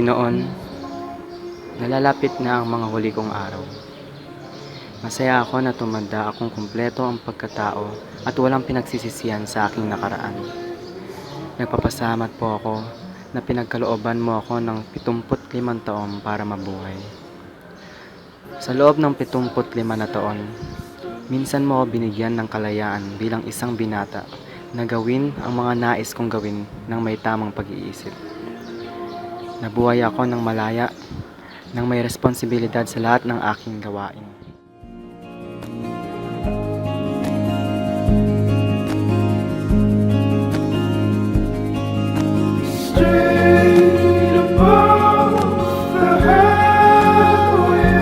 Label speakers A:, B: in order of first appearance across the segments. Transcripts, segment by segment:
A: Panginoon, nalalapit na ang mga huli kong araw. Masaya ako na tumanda akong kumpleto ang pagkatao at walang pinagsisisihan sa aking nakaraan. Nagpapasalamat po ako na pinagkalooban mo ako ng 75 taon para mabuhay. Sa loob ng 75 na taon, minsan mo ako binigyan ng kalayaan bilang isang binata na gawin ang mga nais kong gawin ng may tamang pag-iisip. Nabuhay ako ng malaya, nang may responsibilidad sa lahat ng aking gawain.
B: Straight above the highway,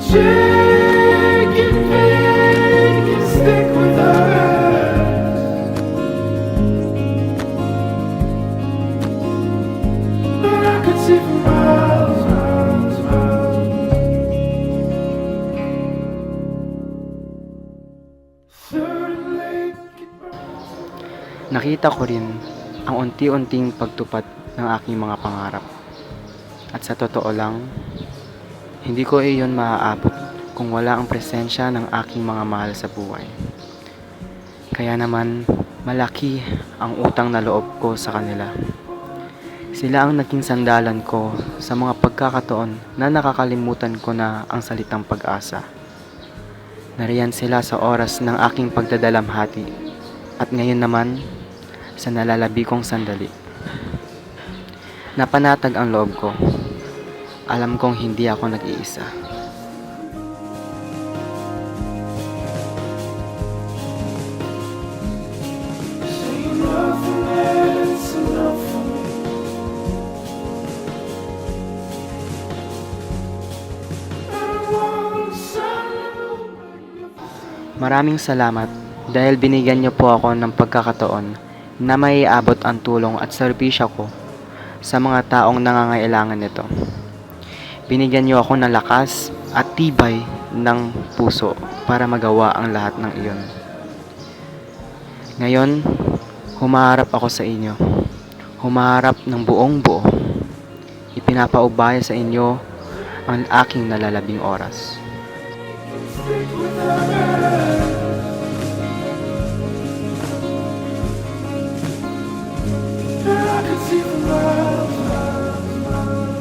B: shaking feet can stick with us, but I could see for miles, miles, miles. Third lake.
A: Nakita ko rin ang unti-unting pagtupad ng aking mga pangarap. At sa totoo lang, hindi ko iyon maaabot kung wala ang presensya ng aking mga mahal sa buhay. Kaya naman, malaki ang utang na loob ko sa kanila. Sila ang naging sandalan ko sa mga pagkakataon na nakakalimutan ko na ang salitang pag-asa. Nariyan sila sa oras ng aking pagdadalamhati at ngayon naman sa nalalabi kong sandali. Napanatag ang loob ko. Alam kong hindi ako nag-iisa.
B: Enough for me, it's enough for me. I want some.
A: Maraming salamat dahil binigyan niyo po ako ng pagkakataon na maiabot ang tulong at serbisyo ko sa mga taong nangangailangan nito. Binigyan niyo ako ng lakas at tibay ng puso para magawa ang lahat ng iyon. Ngayon, humaharap ako sa inyo. Humaharap ng buong buo. Ipinapaubaya sa inyo ang aking nalalabing oras.
B: Stick with us. I could see for miles, miles, miles.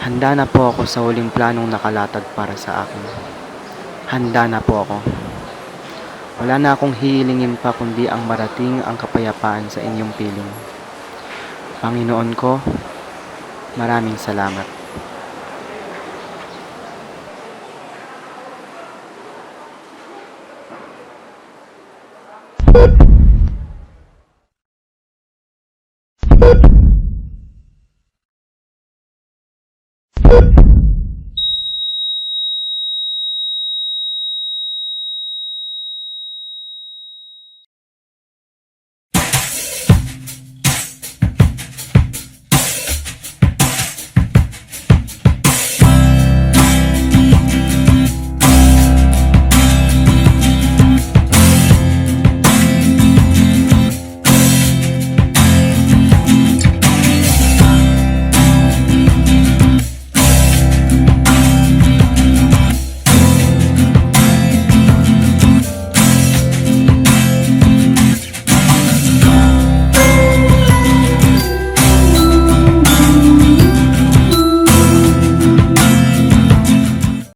A: Handa na po ako sa huling planong nakalatag para sa akin. Handa na po ako. Wala na akong hihilingin pa kundi ang marating ang kapayapaan sa inyong piling. Panginoon ko, maraming salamat.